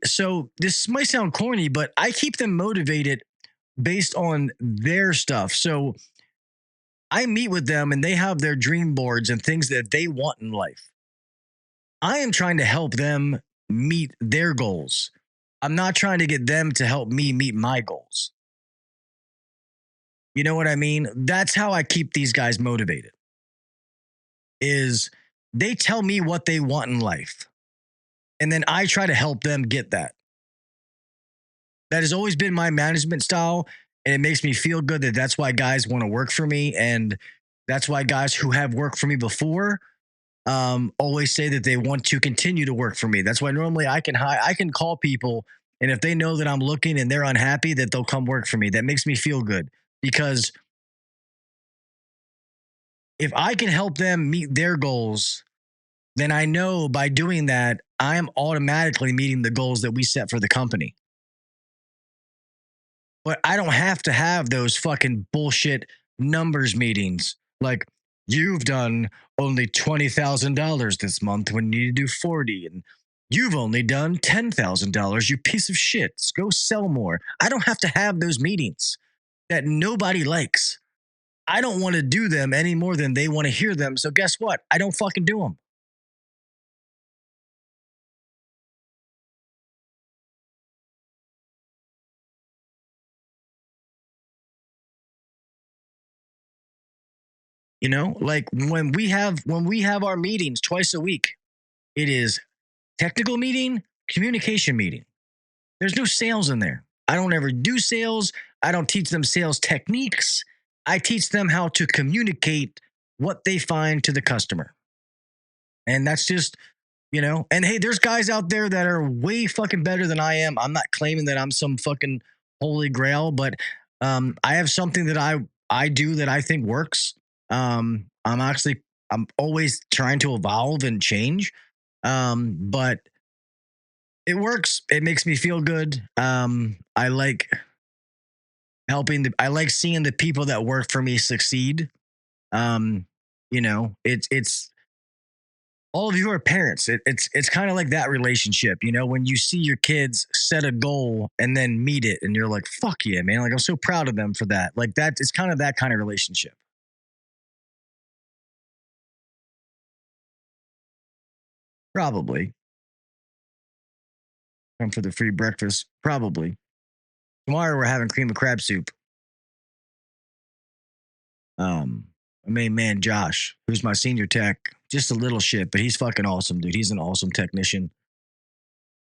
So this might sound corny, but I keep them motivated based on their stuff. So I meet with them, and they have their dream boards and things that they want in life. I am trying to help them meet their goals. I'm not trying to get them to help me meet my goals. You know what I mean? That's how I keep these guys motivated. Is they tell me what they want in life, and then I try to help them get that. That has always been my management style, and it makes me feel good that that's why guys want to work for me, and that's why guys who have worked for me before always say that they want to continue to work for me. That's why normally I can call people, and if they know that I'm looking and they're unhappy, that they'll come work for me. That makes me feel good because if I can help them meet their goals, then I know by doing that I am automatically meeting the goals that we set for the company. But I don't have to have those fucking bullshit numbers meetings. Like, you've done only $20,000 this month when you need to do 40, and you've only done $10,000, you piece of shit. Go sell more. I don't have to have those meetings that nobody likes. I don't want to do them any more than they want to hear them. So guess what? I don't fucking do them. You know, like when we have our meetings twice a week, it is technical meeting, communication meeting. There's no sales in there. I don't ever do sales. I don't teach them sales techniques. I teach them how to communicate what they find to the customer. And that's just, and hey, there's guys out there that are way fucking better than I am. I'm not claiming that I'm some fucking holy grail, but I have something that I do that I think works. I'm always trying to evolve and change. But it works. It makes me feel good. I like I like seeing the people that work for me succeed. Um, it's all of you are parents. It's kind of like that relationship, when you see your kids set a goal and then meet it, and you're like, fuck yeah, man. Like, I'm so proud of them for that. Like, that it's kind of that kind of relationship. Probably. Come for the free breakfast. Probably. Tomorrow we're having cream of crab soup. My main man, Josh, who's my senior tech, just a little shit, but he's fucking awesome, dude. He's an awesome technician.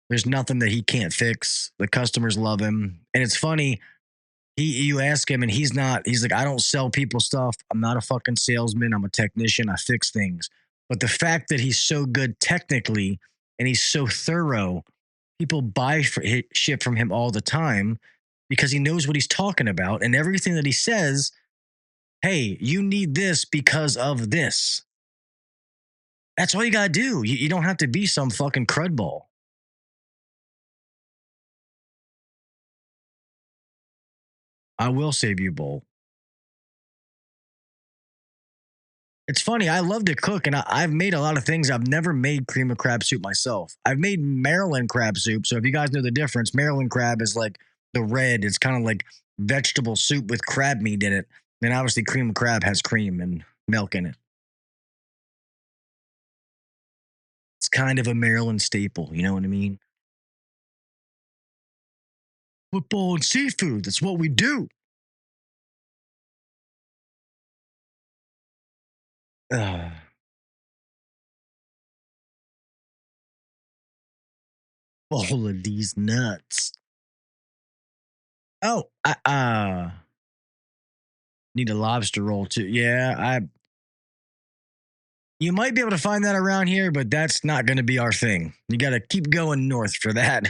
There's nothing that he can't fix. The customers love him. And it's funny, you ask him and he's like, I don't sell people stuff. I'm not a fucking salesman. I'm a technician. I fix things. But the fact that he's so good technically and he's so thorough, people buy shit from him all the time because he knows what he's talking about. And everything that he says, hey, you need this because of this. That's all you got to do. You don't have to be some fucking crud ball. I will save you, Bull. It's funny. I love to cook, and I've made a lot of things. I've never made cream of crab soup myself. I've made Maryland crab soup. So if you guys know the difference, Maryland crab is like the red. It's kind of like vegetable soup with crab meat in it. And obviously cream of crab has cream and milk in it. It's kind of a Maryland staple. You know what I mean? Football and seafood. That's what we do. All of these nuts. Oh, I need a lobster roll too. Yeah, you might be able to find that around here, but that's not going to be our thing. You got to keep going north for that.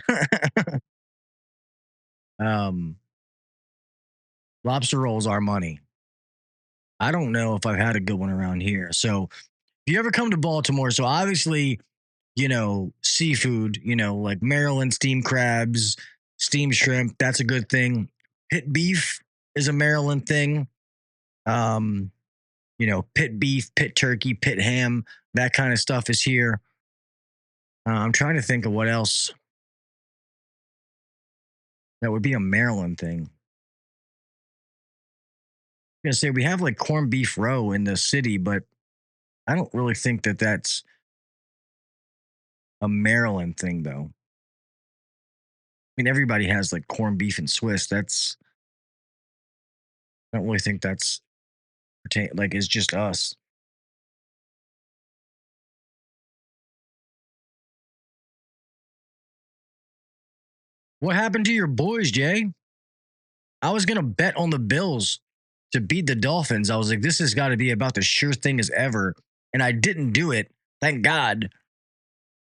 Lobster rolls are money. I don't know if I've had a good one around here. So if you ever come to Baltimore, so obviously, seafood, like Maryland steamed crabs, steamed shrimp, that's a good thing. Pit beef is a Maryland thing. Pit beef, pit turkey, pit ham, that kind of stuff is here. I'm trying to think of what else that would be a Maryland thing. I'm gonna say we have like corned beef roe in the city, but I don't really think that that's a Maryland thing, though. I mean, everybody has like corned beef and Swiss. I don't really think that's like it's just us. What happened to your boys, Jay? I was gonna bet on the Bills to beat the Dolphins. I was like, this has got to be about the sure thing as ever, and I didn't do it. Thank God.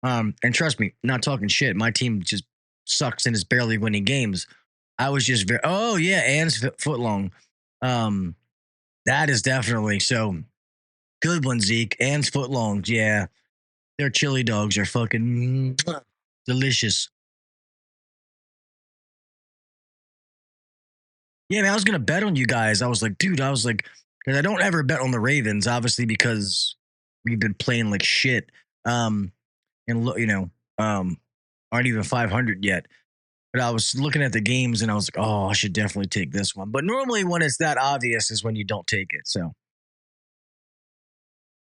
And trust me, not talking shit. My team just sucks and is barely winning games. I was just oh yeah, Ann's footlong. That is definitely so good one, Zeke. Ann's footlongs, yeah. Their chili dogs are fucking delicious. Yeah, man, I was gonna bet on you guys. I was like, dude, because I don't ever bet on the Ravens, obviously, because we've been playing like shit. And aren't even 500 yet. But I was looking at the games and I was like, oh, I should definitely take this one. But normally when it's that obvious is when you don't take it. So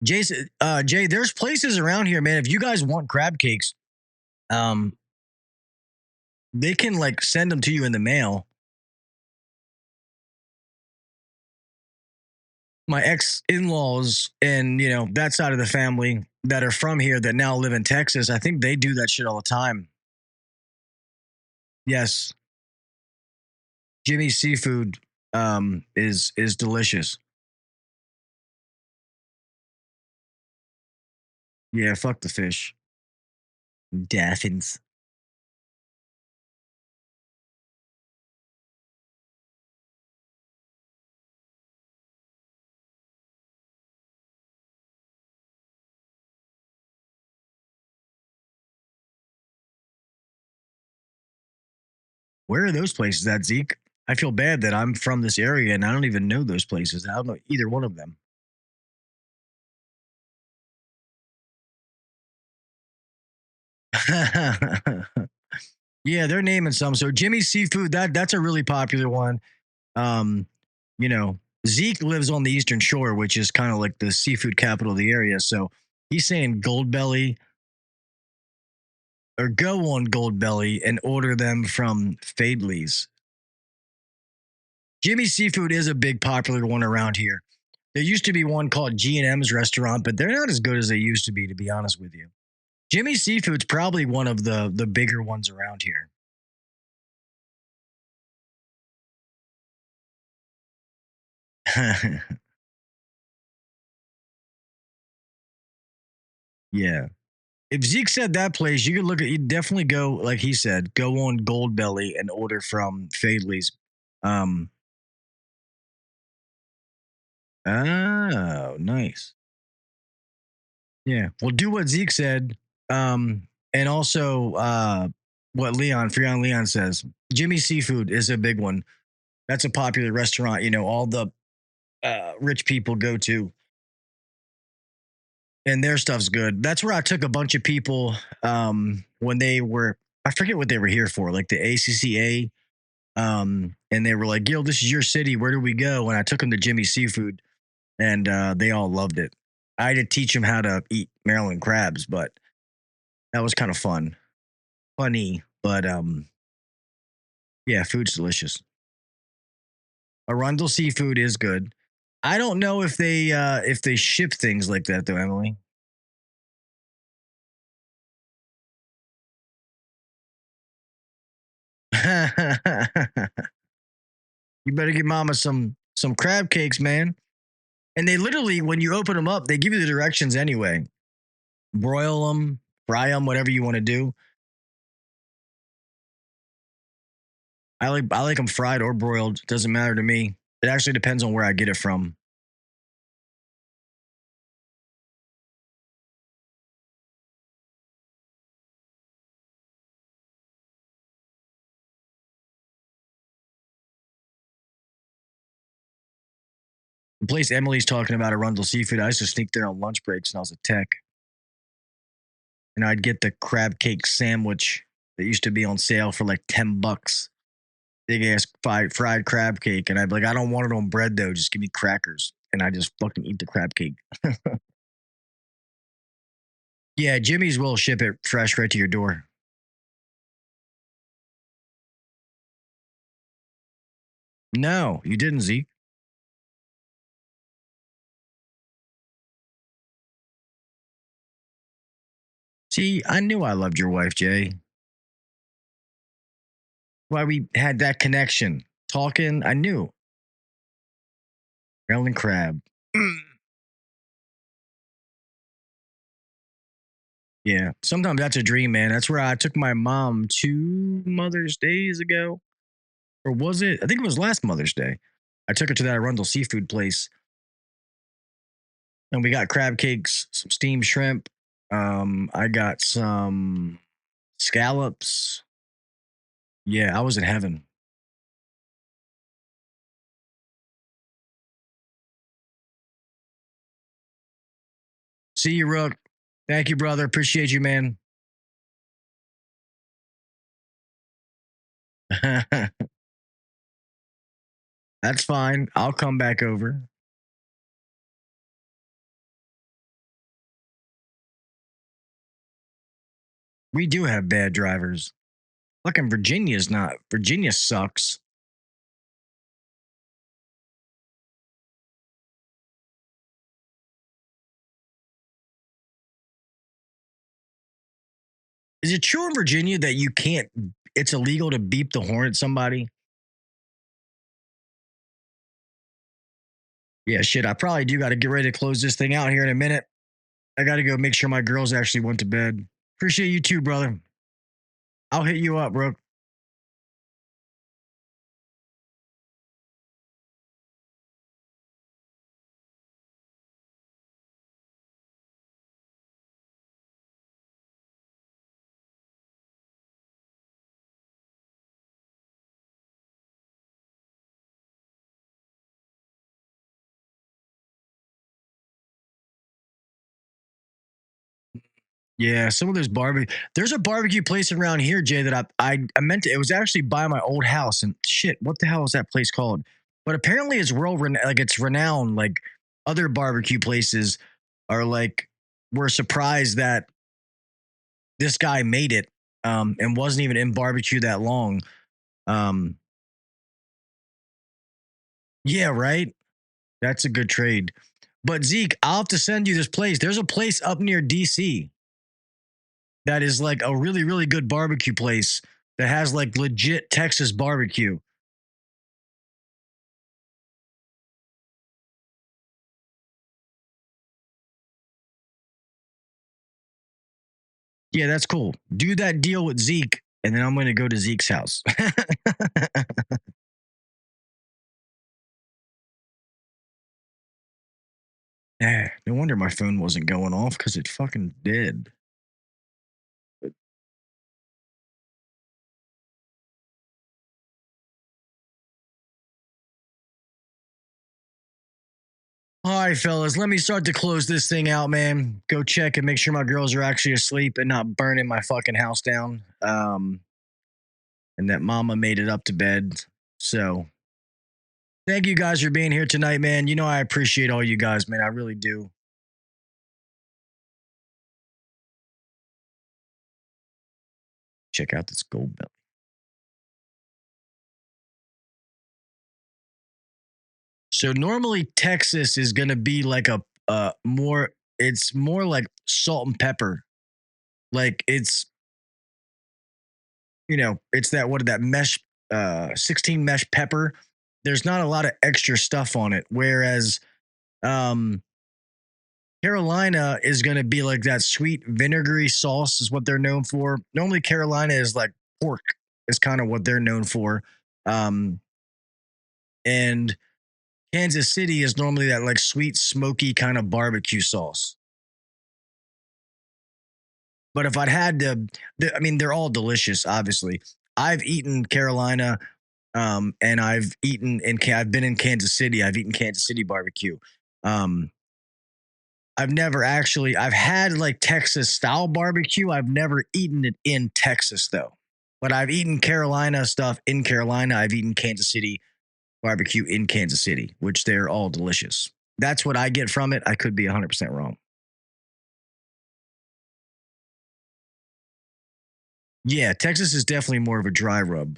Jay, there's places around here, man. If you guys want crab cakes, they can like send them to you in the mail. My ex-in-laws and that side of the family that are from here that now live in Texas, I think they do that shit all the time. Yes. Jimmy's seafood is delicious. Yeah, fuck the fish. Dolphins. Where are those places at, Zeke? I feel bad that I'm from this area and I don't even know those places. I don't know either one of them. Yeah, they're naming some. So Jimmy's Seafood, that's a really popular one. Zeke lives on the Eastern Shore, which is kind of like the seafood capital of the area. So he's saying Goldbelly or go on Goldbelly and order them from Fadley's. Jimmy's Seafood is a big popular one around here. There used to be one called G&M's restaurant, but they're not as good as they used to be honest with you. Jimmy's Seafood's probably one of the bigger ones around here. Yeah. If Zeke said that place, you could look at you definitely go, like he said, go on Goldbelly and order from Fadley's. Um oh, nice. Yeah. Well, do what Zeke said. And also what Freon Leon says. Jimmy's Seafood is a big one. That's a popular restaurant, all the rich people go to. And their stuff's good. That's where I took a bunch of people when they were, I forget what they were here for, like the ACCA. And they were like, "Gil, this is your city. Where do we go?" And I took them to Jimmy's Seafood, and they all loved it. I had to teach them how to eat Maryland crabs, but that was kind of funny. But yeah, food's delicious. Arundel Seafood is good. I don't know if they ship things like that though, Emily. You better give Mama some crab cakes, man. And they literally, when you open them up, they give you the directions anyway. Broil them, fry them, whatever you want to do. I like them fried or broiled. Doesn't matter to me. It actually depends on where I get it from. The place Emily's talking about, Arundel Seafood, I used to sneak there on lunch breaks when I was a tech. And I'd get the crab cake sandwich that used to be on sale for like $10. Big ass fried crab cake. And I'd be like, I don't want it on bread though. Just give me crackers. And I just fucking eat the crab cake. Yeah, Jimmy's will ship it fresh right to your door. No, you didn't, Zeke. See, I knew I loved your wife, Jay. Why we had that connection. Talking, I knew. Maryland crab. Yeah, sometimes that's a dream, man. That's where I took my mom 2 Mother's Days ago. Or was it? I think it was last Mother's Day. I took her to that Arundel seafood place. And we got crab cakes, some steamed shrimp. I got some scallops. Yeah, I was in heaven. See you, Rook. Thank you, brother. Appreciate you, man. That's fine. I'll come back over. We do have bad drivers. Fucking Virginia's not. Virginia sucks. Is it true in Virginia that you can't, it's illegal to beep the horn at somebody? Yeah, shit. I probably do got to get ready to close this thing out here in a minute. I got to go make sure my girls actually went to bed. Appreciate you too, brother. I'll hit you up, bro. Yeah, some of those barbecue. There's a barbecue place around here, Jay, that I meant to. It was actually by my old house, and shit, what the hell is that place called? But apparently, it's like it's renowned. Like other barbecue places are like, we're surprised that this guy made it, and wasn't even in barbecue that long. Um, yeah, right. That's a good trade. But Zeke, I'll have to send you this place. There's a place up near DC that is like a really, really good barbecue place that has like legit Texas barbecue. Yeah, that's cool. Do that deal with Zeke, and then I'm going to go to Zeke's house. No wonder my phone wasn't going off because it fucking did. All right, fellas, let me start to close this thing out, man. Go check and make sure my girls are actually asleep and not burning my fucking house down. And that mama made it up to bed. So thank you guys for being here tonight, man. You know, I appreciate all you guys, man. I really do. Check out this gold belt. So normally Texas is going to be like a more, it's more like salt and pepper. Like it's, it's that, what, that mesh, 16 mesh pepper. There's not a lot of extra stuff on it. Whereas um, Carolina is going to be like that sweet vinegary sauce is what they're known for. Normally Carolina is like pork is kind of what they're known for. Um, and Kansas City is normally that like sweet, smoky kind of barbecue sauce. But if I'd had to, I mean, they're all delicious, obviously. I've eaten Carolina, and I've been in Kansas City. I've eaten Kansas City barbecue. Um, I've had like Texas style barbecue. I've never eaten it in Texas though. But I've eaten Carolina stuff in Carolina. I've eaten Kansas City barbecue in Kansas City, which they're all delicious. That's what I get from it. I could be 100% wrong. Yeah, Texas is definitely more of a dry rub.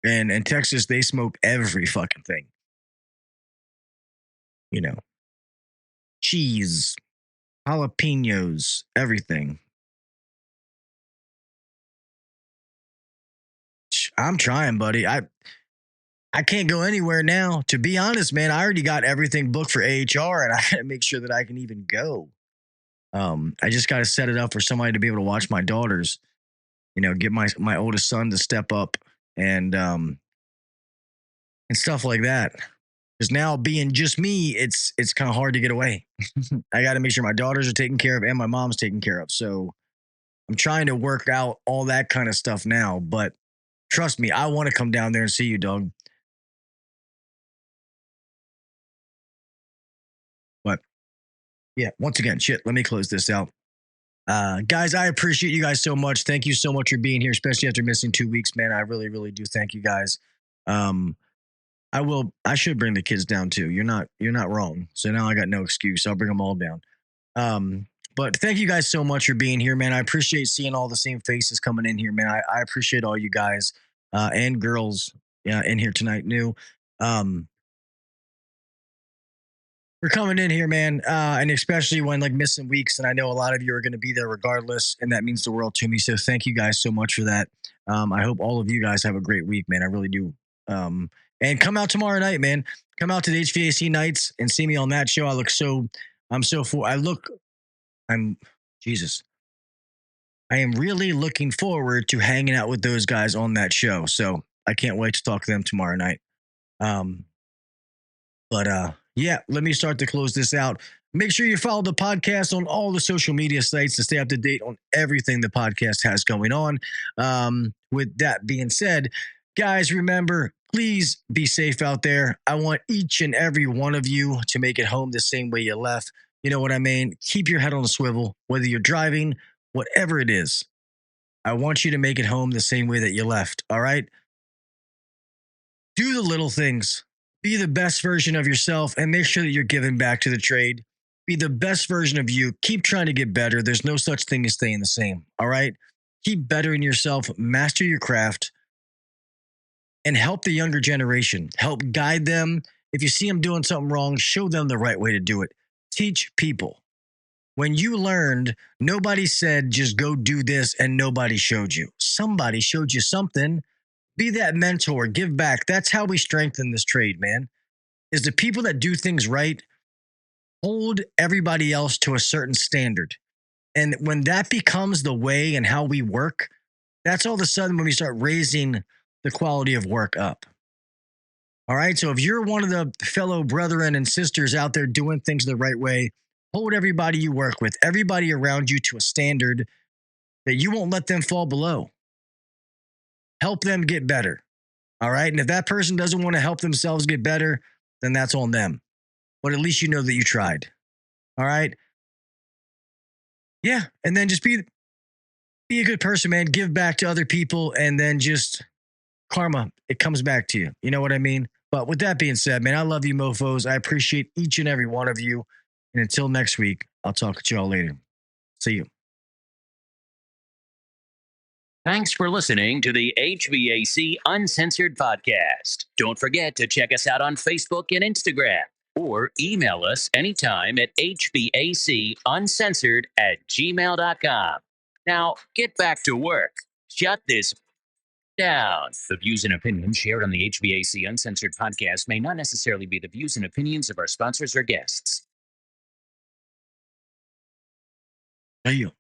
And in Texas, they smoke every fucking thing. You know, cheese, jalapenos, everything. I'm trying, buddy. I can't go anywhere now. To be honest, man, I already got everything booked for AHR, and I got to make sure that I can even go. I just got to set it up for somebody to be able to watch my daughters. Get my oldest son to step up and stuff like that. Because now being just me, it's kind of hard to get away. I got to make sure my daughters are taken care of and my mom's taken care of. So I'm trying to work out all that kind of stuff now. But trust me, I want to come down there and see you, dog. But yeah, once again, shit, let me close this out. Guys, I appreciate you guys so much. Thank you so much for being here, especially after missing 2 weeks, man. I really, really do thank you guys. Um, I should bring the kids down too. You're not wrong. So now I got no excuse. I'll bring them all down. But thank you guys so much for being here, man. I appreciate seeing all the same faces coming in here, man. I appreciate all you guys and girls in here tonight. New. For coming in here, man, and especially when like missing weeks, and I know a lot of you are going to be there regardless, and that means the world to me. So thank you guys so much for that. I hope all of you guys have a great week, man. I really do. And come out tomorrow night, man. Come out to the HVAC nights and see me on that show. I'm Jesus. I am really looking forward to hanging out with those guys on that show. So I can't wait to talk to them tomorrow night. Um, but yeah, let me start to close this out. Make sure you follow the podcast on all the social media sites to stay up to date on everything the podcast has going on. With that being said, guys, remember, please be safe out there. I want each and every one of you to make it home the same way you left. You know what I mean? Keep your head on a swivel, whether you're driving, whatever it is. I want you to make it home the same way that you left. All right? Do the little things. Be the best version of yourself and make sure that you're giving back to the trade. Be the best version of you. Keep trying to get better. There's no such thing as staying the same. All right? keep bettering yourself, master your craft, and help the younger generation. Help guide them. If you see them doing something wrong, show them the right way to do it. Teach people. When you learned, nobody said just go do this and nobody showed you. Somebody showed you something. Be that mentor, give back. That's how we strengthen this trade, man. Is the people that do things right hold everybody else to a certain standard. And when that becomes the way and how we work, that's all of a sudden when we start raising the quality of work up. All right. So if you're one of the fellow brethren and sisters out there doing things the right way, hold everybody you work with, everybody around you to a standard that you won't let them fall below. Help them get better. All right. And if that person doesn't want to help themselves get better, then that's on them. But at least you know that you tried. All right. Yeah. And then just be a good person, man. Give back to other people, and then just karma, it comes back to you. You know what I mean? But with that being said, man, I love you, mofos. I appreciate each and every one of you. And until next week, I'll talk to you all later. See you. Thanks for listening to the HVAC Uncensored Podcast. Don't forget to check us out on Facebook and Instagram, or email us anytime at hvacuncensored@gmail.com. Now, get back to work. Shut this down. The views and opinions shared on the HVAC Uncensored Podcast may not necessarily be the views and opinions of our sponsors or guests. Are you?